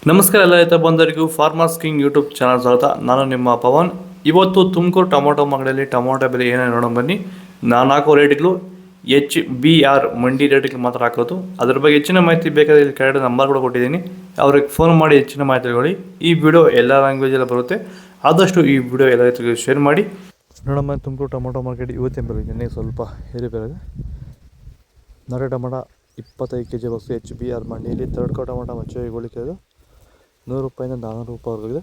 ನಮಸ್ಕಾರ ಎಲ್ಲ ರೈತ ಬಂಧುಗಳಿಗೂ ಫಾರ್ಮರ್ಸ್ ಕಿಂಗ್ ಯೂಟ್ಯೂಬ್ ಚಾನಲ್ ಸ್ವಾಗತ. ನಾನು ನಿಮ್ಮ ಪವನ್. ಇವತ್ತು ತುಮಕೂರು ಟೊಮೊಟೊ ಮಾರ್ಕೆಟಲ್ಲಿ ಟೊಮೊಟೊ ಬೆಲೆ ಏನೇನು ನೋಡೋಣ ಬನ್ನಿ. ನಾನು ಹಾಕೋ ರೇಟ್ಗಳು HBR ಮಂಡಿ ರೇಟ್ಗೆ ಮಾತ್ರ ಹಾಕೋದು. ಅದ್ರ ಬಗ್ಗೆ ಹೆಚ್ಚಿನ ಮಾಹಿತಿ ಬೇಕಾದರೆ ಇಲ್ಲಿ ಕೆಳಗಡೆ ನಂಬರ್ ಕೂಡ ಕೊಟ್ಟಿದ್ದೀನಿ, ಅವ್ರಿಗೆ ಫೋನ್ ಮಾಡಿ ಹೆಚ್ಚಿನ ಮಾಹಿತಿ ತಿಳ್ಕೊಳ್ಳಿ. ಈ ವಿಡಿಯೋ ಎಲ್ಲ ಲ್ಯಾಂಗ್ವೇಜಲ್ಲಿ ಬರುತ್ತೆ, ಆದಷ್ಟು ಈ ವಿಡಿಯೋ ಎಲ್ಲ ರೈತರಿಗೆ ಶೇರ್ ಮಾಡಿ. ನೋಡಮ್ಮ, ತುಮಕೂರು ಟೊಮೊಟೊ ಮಾರ್ಕೆಟ್ ಇವತ್ತಿನ ಬೆಲೆ ನಿನ್ನೆ ಸ್ವಲ್ಪ ಏರಿಬೇರೆ. ನಾಟಿ ಟೊಮೊಟೊ 25 kg ಬಸ್ಸು HBR ಮಂಡಿಯಲ್ಲಿ ತರ್ಡ್ ಕೋ ಟೊಮೊಟೊ ಮಚ್ಚೆಗೋಳಿಕೆ ಅದು 100 ರೂಪಾಯಿಂದ 400 ರೂಪಾಯಿವರೆಗಿದೆ.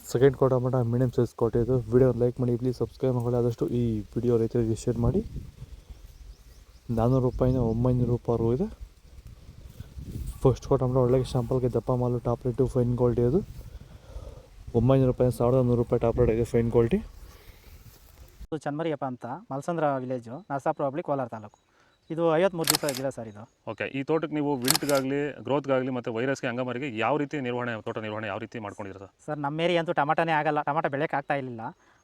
ಸೆಕೆಂಡ್ ಕೋ ಟೊಮೊಟೊ ಮೀಡಿಯಮ್ ಸೈಜ್ ಕೊಟ್ಟಿದ್ದು. ವಿಡಿಯೋ ಲೈಕ್ ಮಾಡಿ, ಪ್ಲೀಸ್ ಸಬ್ಸ್ಕ್ರೈಬ್ ಮಾಡಿ, ಆದಷ್ಟು ಈ ವಿಡಿಯೋ ರೈತರಿಗೆ ಶೇರ್ ಮಾಡಿ. 400 ರೂಪಾಯಿಂದ 900 ರೂಪಾಯಿವರೆಗೂ ಇದೆ. ಫಸ್ಟ್ ಕೋ ಟೊಮೊಟೊ ಒಳ್ಳೆಗೆ ಶಾಂಪಲ್ಗೆ ದಪ್ಪ ಮಾಲು ಟಾಪ್ ರೇಟು ಫೈನ್ ಕ್ವಾಲಿಟಿ ಅದು 900 ರೂಪಾಯಿ 1100 ರೂಪಾಯಿ ಟಾಪ್ ರೇಟ್ ಇದೆ ಫೈನ್ ಕ್ವಾಲಿಟಿ. ಚನ್ಮರಿಯಪ್ಪ ಅಂತ ಮಲ್ಸಂದ್ರ ವಿಲೇಜು, ನರಸಾಪುರ ಹೋಬಳಿ, ಕೋಲಾರ ತಾಲೂಕು. ಇದು 53 ದಿವಸ ಗಿಡ ಸರ್ ಇದು. ಓಕೆ, ಈ ತೋಟಕ್ಕೆ ನೀವು ವಿಲ್ಟ್ಗಾಗಲಿ ಗ್ರೋತ್ಗಾಗಲಿ ಮತ್ತು ವೈರಸ್ಗೆ ಅಂಗಮಾರಿಗೆ ಯಾವ ರೀತಿ ತೋಟ ನಿರ್ವಹಣೆ ಯಾವ ರೀತಿ ಮಾಡ್ಕೊಂಡಿದ್ದೀರಾ ಸರ್? ನಮ್ಮ ಏರಿಯಾ ಅಂತೂ ಟಮಾಟನೇ ಆಗಲ್ಲ, ಟಮಾಟ ಬೆಳೆಯೋಕೆ ಆಗ್ತಾ ಇರಲಿಲ್ಲ.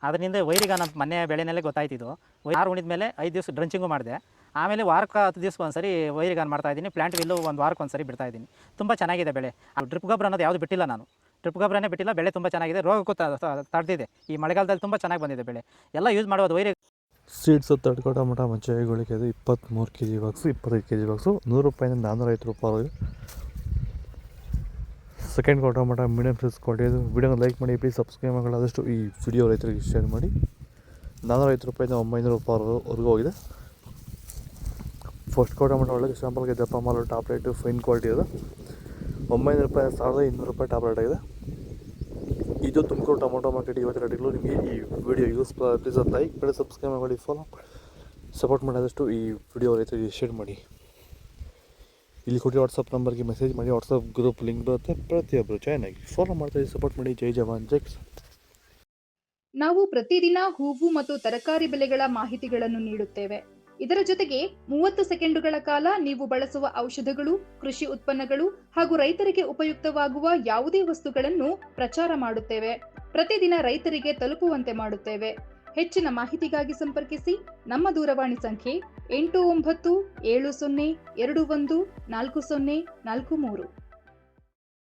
ಅದರಿಂದ ವೈರಿಗ ನಮ್ಮ ಮನೆ ಬೆಳೆನಲ್ಲೇ ಗೊತ್ತಾಯ್ತಿದ್ದು. 6 ಉಣಿದ ಮೇಲೆ 5 ದಿವಸ ಡ್ರಂಚಿಂಗು ಮಾಡಿದೆ. ಆಮೇಲೆ ವಾರಕ್ಕೆ 10 ದಿವಸಕ್ಕೆ ಒಂದ್ಸರಿ ವೈರಿಗಾನ್ ಮಾಡ್ತಾಯಿದ್ದೀನಿ. ಪ್ಲಾಂಟ್ ವಿಲ್ಲು 1 ವಾರಕ್ಕೆ ಒಂದ್ಸರಿ ಬಿಡ್ತಾಯಿದ್ದೀನಿ. ತುಂಬ ಚೆನ್ನಾಗಿದೆ ಬೆಳೆ. ಡ್ರಿಪ್ ಗೊಬ್ಬರ ಅನ್ನೋದು ಯಾವುದು ಬಿಟ್ಟಿಲ್ಲ ನಾನು, ಡ್ರಿಪ್ ಗೊಬ್ಬರನೇ ಬಿಟ್ಟಿಲ್ಲ. ಬೆಳೆ ತುಂಬ ಚೆನ್ನಾಗಿದೆ, ರೋಗಕ್ಕೂ ತಡೆದಿದೆ. ಈ ಮಳೆಗಾಲದಲ್ಲಿ ತುಂಬ ಚೆನ್ನಾಗಿ ಬಂದಿದೆ ಬೆಳೆ. ಎಲ್ಲ ಯೂಸ್ ಮಾಡೋದು ವೈರಿ ಸೀಡ್ಸು ತರ್ಡ್ ಕೋ ಟೊಮೊಟೊ ಮಚ್ಚೆಗೋಳಿಕೆ ಅದು 23 kg ಬಾಕ್ಸು, 25 kg ಬಾಕ್ಸು 100 ರೂಪಾಯಿಂದ 450 ರೂಪಾಯಿ. ಸೆಕೆಂಡ್ ಕೋ ಟೊಮೊಟೊ ಮೀಡಿಯಮ್ ಸೈಜ್ ಕೊಟ್ಟಿದ್ದು. ವಿಡಿಯೋನ ಲೈಕ್ ಮಾಡಿ, ಪ್ಲೀಸ್ ಸಬ್ಸ್ಕ್ರೈಬ್ ಮಾಡಿ, ಆದಷ್ಟು ಈ ವಿಡಿಯೋ ರೈತರಿಗೆ ಶೇರ್ ಮಾಡಿ. 450 ರೂಪಾಯಿಂದ 900 ರೂಪಾಯಿವರೆಗೂ ಹೋಗಿದೆ. ಫಸ್ಟ್ ಕೋ ಟೊಮೊಟೊ ಒಳ್ಳೆಗೆ ಶಾಂಪಲ್ಗೆ ದಪ್ಪ ಮಾಲು ಟಾಪ್ ರೇಟು ಫೈನ್ ಕ್ವಾಲಿಟಿ ಅದು 900 ರೂಪಾಯಿ 1200 ರೂಪಾಯಿ ಟಾಪ್ ರೇಟ್ ಆಗಿದೆ. ಇದು ತುಮಕೂರು ಟೊಮೊಟೊ ಮಾರ್ಕೆಟ್ ಇವತ್ತು ರೇಟ್ಗಳು. ನಿಮಗೆ ಈ ವಿಡಿಯೋ ಯೂಸ್ ಪ್ಲೀಸ್ ಲೈಕ್ ಮಾಡಿ, ಸಬ್ಸ್ಕ್ರೈಬ್ ಮಾಡಿ, ಫಾಲೋ ಸಪೋರ್ಟ್ ಮಾಡಿ, ಆದಷ್ಟು ಈ ವಿಡಿಯೋ ರೈತರಿಗೆ ಶೇರ್ ಮಾಡಿ. ಇಲ್ಲಿ ಕೊಡಿ ವಾಟ್ಸಪ್ ನಂಬರ್ಗೆ ಮೆಸೇಜ್ ಮಾಡಿ, ವಾಟ್ಸಪ್ ಗ್ರೂಪ್ ಲಿಂಕ್ ಬರುತ್ತೆ, ಪ್ರತಿಯೊಬ್ಬರು ಜಾಯ್ನ್ ಆಗಿ ಫಾಲೋ ಮಾಡ್ತಾಯಿದ್ದೀವಿ, ಸಪೋರ್ಟ್ ಮಾಡಿ. ಜೈ ಜವಾನ್ ಜೈ ಕಿಸಾನ್. ನಾವು ಪ್ರತಿದಿನ ಹೂವು ಮತ್ತು ತರಕಾರಿ ಬೆಲೆಗಳ ಮಾಹಿತಿಗಳನ್ನು ನೀಡುತ್ತೇವೆ. ಇದರ ಜೊತೆಗೆ 30 ಸೆಕೆಂಡುಗಳ ಕಾಲ ನೀವು ಬಳಸುವ ಔಷಧಗಳು, ಕೃಷಿ ಉತ್ಪನ್ನಗಳು ಹಾಗೂ ರೈತರಿಗೆ ಉಪಯುಕ್ತವಾಗುವ ಯಾವುದೇ ವಸ್ತುಗಳನ್ನು ಪ್ರಚಾರ ಮಾಡುತ್ತೇವೆ. ಪ್ರತಿದಿನ ರೈತರಿಗೆ ತಲುಪುವಂತೆ ಮಾಡುತ್ತೇವೆ. ಹೆಚ್ಚಿನ ಮಾಹಿತಿಗಾಗಿ ಸಂಪರ್ಕಿಸಿ. ನಮ್ಮ ದೂರವಾಣಿ ಸಂಖ್ಯೆ 8970214043.